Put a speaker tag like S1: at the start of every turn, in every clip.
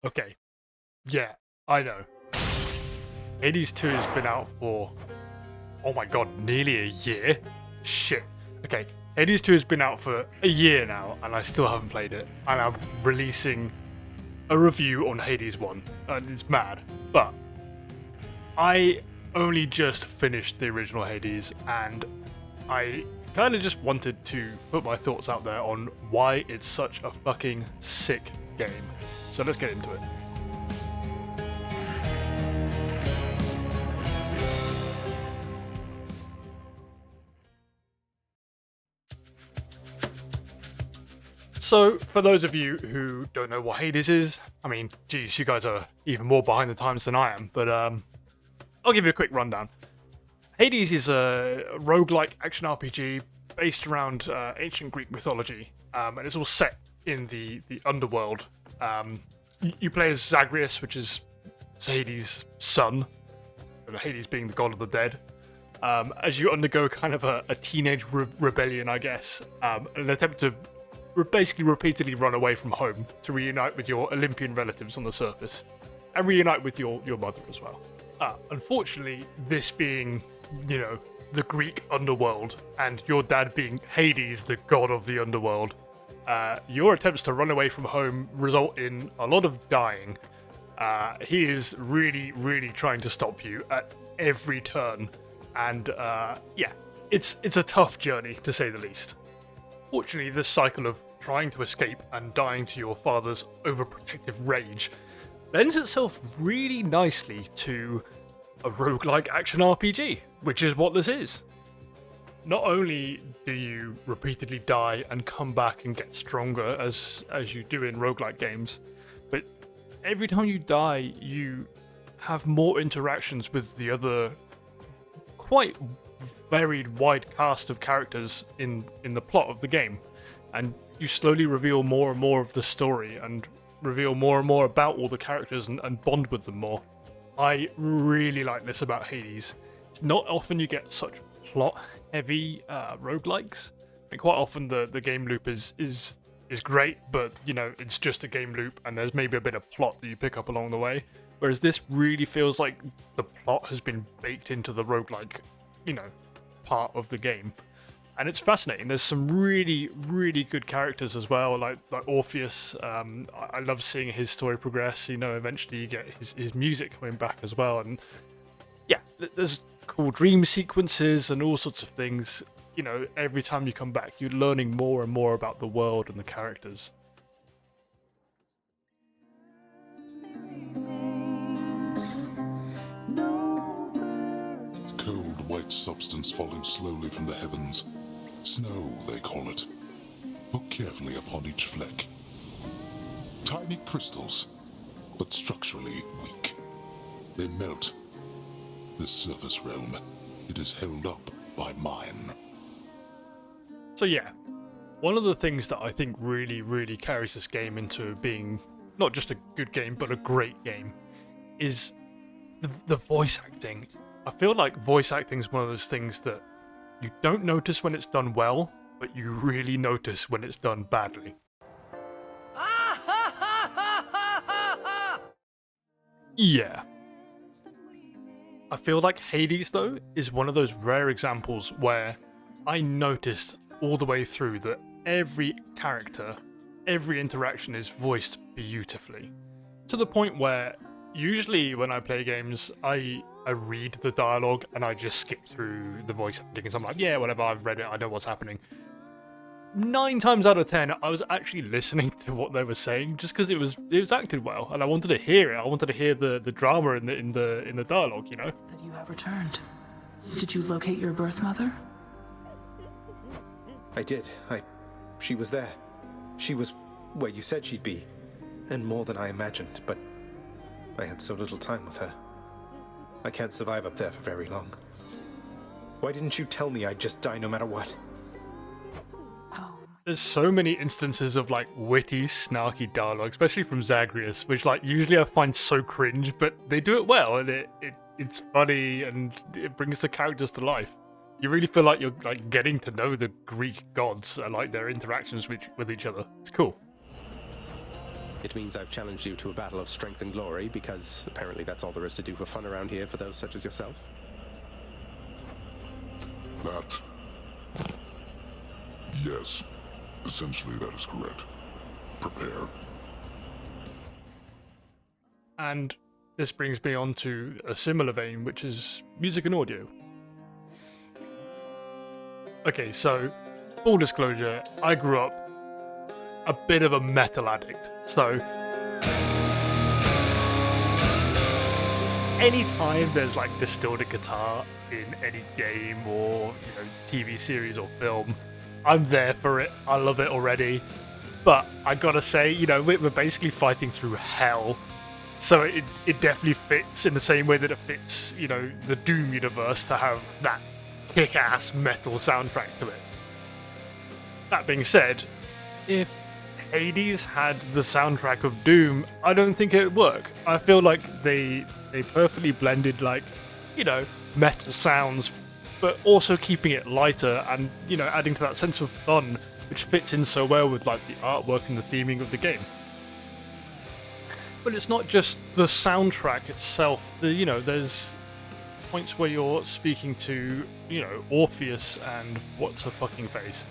S1: Okay, yeah, I know. Hades 2 has been out for, oh my god, nearly a year? Shit. Okay, Hades 2 has been out for a year now, and I still haven't played it. And I'm releasing a review on Hades 1, and it's mad. But I only just finished the original Hades, and I kind of just wanted to put my thoughts out there on why it's such a fucking sick game. So let's get into it. So, for those of you who don't know what Hades is, I mean, geez, you guys are even more behind the times than I am, but I'll give you a quick rundown. Hades is a roguelike action RPG based around ancient Greek mythology, and it's all set in the underworld. You play as Zagreus, which is Hades' son, Hades being the god of the dead, as you undergo kind of a teenage rebellion, I guess, an attempt to basically repeatedly run away from home to reunite with your Olympian relatives on the surface, and reunite with your mother as well. Unfortunately, this being, the Greek underworld, and your dad being Hades, the god of the underworld, your attempts to run away from home result in a lot of dying. He is really, really trying to stop you at every turn, and it's a tough journey, to say the least. Fortunately, this cycle of trying to escape and dying to your father's overprotective rage lends itself really nicely to a roguelike action RPG, which is what this is. Not only do you repeatedly die and come back and get stronger as you do in roguelike games, but every time you die, you have more interactions with the other quite varied wide cast of characters in the plot of the game, and you slowly reveal more and more of the story and reveal more and more about all the characters and bond with them more. I really like this about Hades. It's not often you get such plot heavy roguelikes, and quite often the game loop is great, but it's just a game loop and there's maybe a bit of plot that you pick up along the way, whereas this really feels like the plot has been baked into the roguelike part of the game, and it's fascinating. There's some really, really good characters as well, like Orpheus. I love seeing his story progress. Eventually you get his music coming back as well, and there's cool dream sequences and all sorts of things. Every time you come back, you're learning more and more about the world and the characters.
S2: Cold white substance falling slowly from the heavens. Snow, they call it. Look carefully upon each fleck. Tiny crystals, but structurally weak. They melt. This surface realm, it is held up by mine.
S1: So one of the things that I think really, really carries this game into being not just a good game, but a great game, is the voice acting. I feel like voice acting is one of those things that you don't notice when it's done well, but you really notice when it's done badly. Yeah. I feel like Hades, though, is one of those rare examples where I noticed all the way through that every character, every interaction is voiced beautifully. To the point where usually when I play games, I read the dialogue and I just skip through the voice acting because I'm like, yeah, whatever, I've read it, I know what's happening. 9 times out of 10, I was actually listening to what they were saying just because it was acted well, and I wanted to hear it. I wanted to hear the drama in the dialogue,
S3: That you have returned. Did you locate your birth mother?
S4: I did. She was there. She was where you said she'd be, and more than I imagined, but I had so little time with her. I can't survive up there for very long. Why didn't you tell me I'd just die no matter what?
S1: There's so many instances of witty, snarky dialogue, especially from Zagreus, which usually I find so cringe, but they do it well, and it's funny and it brings the characters to life. You really feel like you're getting to know the Greek gods and their interactions with each other. It's cool.
S4: It means I've challenged you to a battle of strength and glory, because apparently that's all there is to do for fun around here for those such as yourself.
S2: That... Yes. Essentially, that is correct. Prepare.
S1: And this brings me on to a similar vein, which is music and audio. Okay, so, full disclosure, I grew up a bit of a metal addict. So, anytime there's like distorted guitar in any game or TV series or film, I'm there for it. I love it already. But I gotta say, we're basically fighting through hell. So it definitely fits in the same way that it fits, the Doom universe to have that kick-ass metal soundtrack to it. That being said, if Hades had the soundtrack of Doom, I don't think it would work. I feel like they perfectly blended metal sounds, but also keeping it lighter and adding to that sense of fun, which fits in so well with the artwork and the theming of the game. But it's not just the soundtrack itself. There's points where you're speaking to Orpheus and what's her fucking face.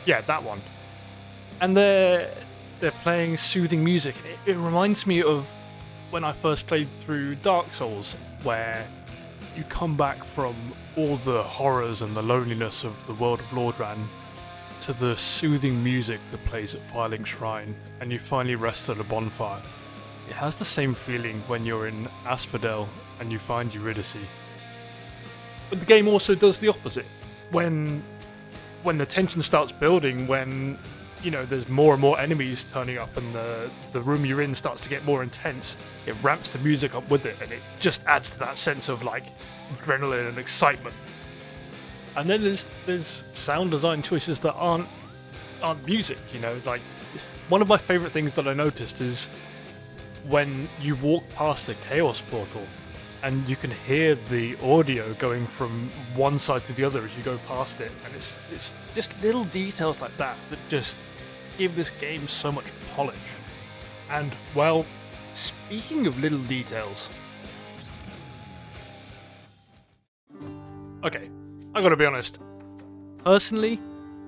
S1: Yeah, that one. And they're playing soothing music. It reminds me of when I first played through Dark Souls, where you come back from all the horrors and the loneliness of the world of Lordran to the soothing music that plays at Firelink Shrine, and you finally rest at a bonfire. It has the same feeling when you're in Asphodel and you find Eurydice. But the game also does the opposite. When the tension starts building, when there's more and more enemies turning up and the room you're in starts to get more intense, it ramps the music up with it, and it just adds to that sense of adrenaline and excitement. And then there's sound design choices that aren't music, one of my favorite things that I noticed is when you walk past the Chaos Portal and you can hear the audio going from one side to the other as you go past it, and it's just little details like that just give this game so much polish. And, well, speaking of little details... Okay, I gotta be honest. Personally,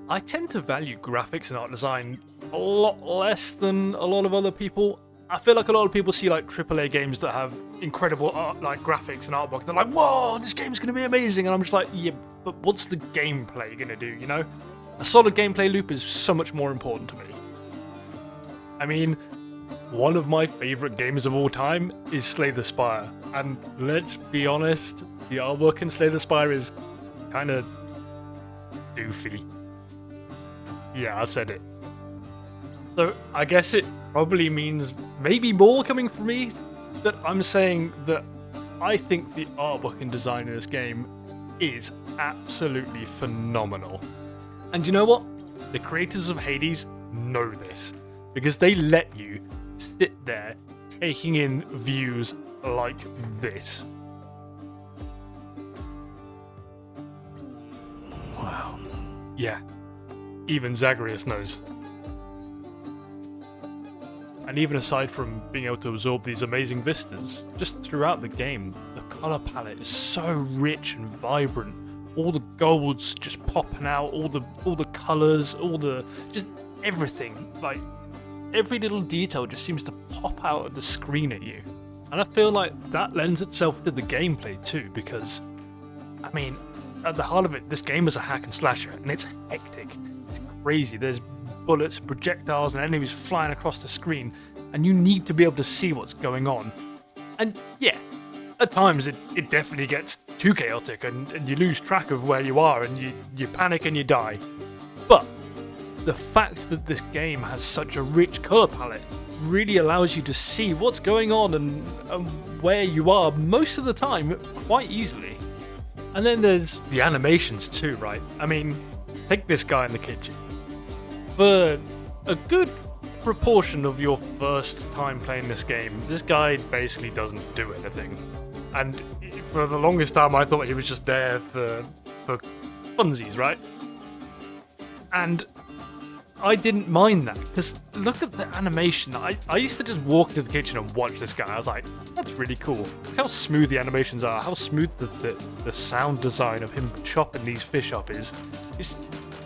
S1: I tend to value graphics and art design a lot less than a lot of other people. I feel like a lot of people see AAA games that have incredible art, graphics and artwork. They're like, "Whoa, this game's gonna be amazing!" And I'm just like, "Yeah, but what's the gameplay gonna do?" A solid gameplay loop is so much more important to me. I mean, one of my favorite games of all time is Slay the Spire, and let's be honest, the artwork in Slay the Spire is kind of doofy. Yeah, I said it. So I guess it probably means maybe more coming from me that I'm saying that I think the artwork and design in this game is absolutely phenomenal. And you know what? The creators of Hades know this, because they let you sit there taking in views like this.
S4: Wow.
S1: Yeah, even Zagreus knows. And even aside from being able to absorb these amazing vistas, just throughout the game, the colour palette is so rich and vibrant. All the golds just popping out, all the colours, just everything. Every little detail just seems to pop out of the screen at you. And I feel like that lends itself to the gameplay too, because, I mean, at the heart of it, this game is a hack and slasher, and it's hectic. It's crazy. There's bullets and projectiles and enemies flying across the screen, and you need to be able to see what's going on. And yeah, at times it definitely gets too chaotic, and you lose track of where you are, and you panic and you die. But the fact that this game has such a rich colour palette really allows you to see what's going on and where you are most of the time quite easily. And then there's the animations too, right? I mean, take this guy in the kitchen. For a good proportion of your first time playing this game, this guy basically doesn't do anything. And for the longest time I thought he was just there for funsies, right? And I didn't mind that, because look at the animation. I used to just walk into the kitchen and watch this guy. I was like, that's really cool. Look how smooth the animations are, how smooth the sound design of him chopping these fish up is.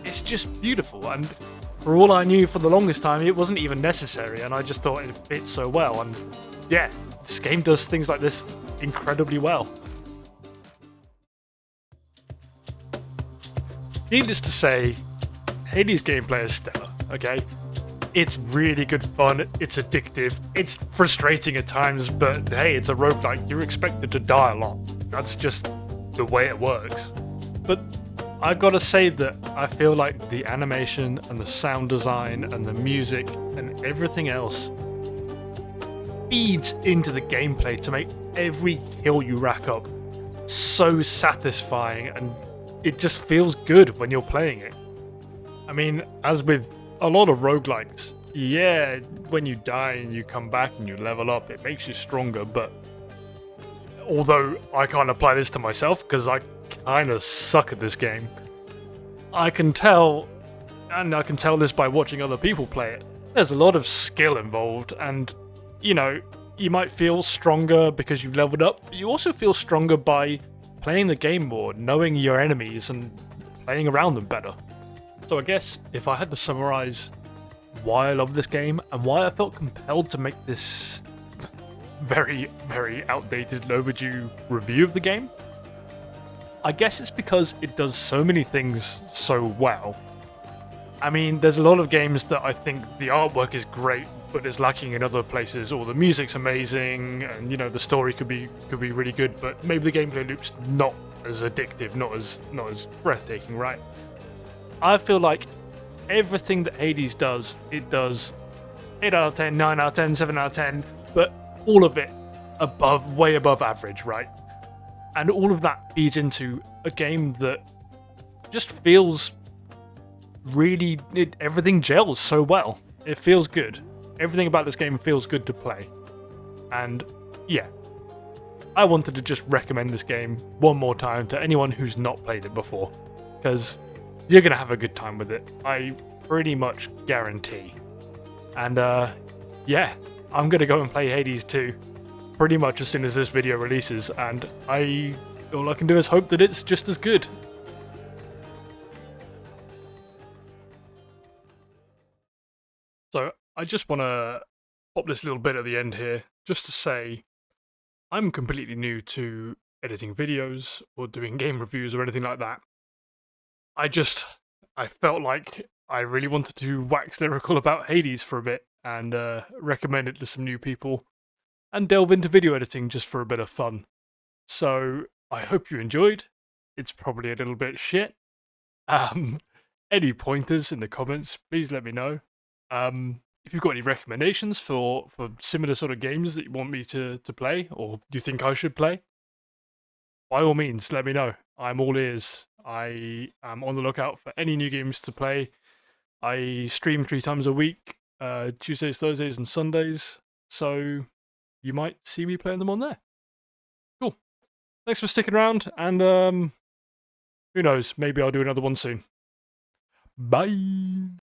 S1: It's just beautiful, and for all I knew for the longest time, it wasn't even necessary, and I just thought it fit so well, and yeah, this game does things like this incredibly well. Needless to say, Hades gameplay is stellar, okay? It's really good fun, it's addictive, it's frustrating at times, but hey, it's a roguelike, you're expected to die a lot. That's just the way it works. But I've got to say that I feel like the animation and the sound design and the music and everything else feeds into the gameplay to make every kill you rack up so satisfying, and it just feels good when you're playing it. I mean, as with a lot of roguelikes, yeah, when you die and you come back and you level up, it makes you stronger, but although I can't apply this to myself because I kind of suck at this game, I can tell, and I can tell this by watching other people play it, there's a lot of skill involved, and, you know, you might feel stronger because you've leveled up, but you also feel stronger by playing the game more, knowing your enemies and playing around them better. So I guess if I had to summarize why I love this game and why I felt compelled to make this very, very outdated and overdue review of the game, I guess it's because it does so many things so well. I mean, there's a lot of games that I think the artwork is great, but is lacking in other places, or the music's amazing, and you know, the story could be really good, but maybe the gameplay loop's not as addictive, not as breathtaking, right? I feel like everything that Hades does, it does 8 out of 10, 9 out of 10, 7 out of 10, but all of it way above average, right? And all of that feeds into a game that just feels really, everything gels so well. It feels good. Everything about this game feels good to play. And yeah, I wanted to just recommend this game one more time to anyone who's not played it before, because you're going to have a good time with it. I pretty much guarantee. And yeah, I'm going to go and play Hades 2 pretty much as soon as this video releases, and all I can do is hope that it's just as good. So I just want to pop this little bit at the end here, just to say I'm completely new to editing videos or doing game reviews or anything like that. I felt like I really wanted to wax lyrical about Hades for a bit and recommend it to some new people and delve into video editing just for a bit of fun. So I hope you enjoyed. It's probably a little bit shit. Any pointers in the comments, please let me know. If you've got any recommendations for similar sort of games that you want me to play, or do you think I should play, by all means, let me know. I'm all ears. I am on the lookout for any new games to play. I stream 3 times a week, Tuesdays, Thursdays, and Sundays, so you might see me playing them on there. Cool. Thanks for sticking around, and who knows, maybe I'll do another one soon. Bye!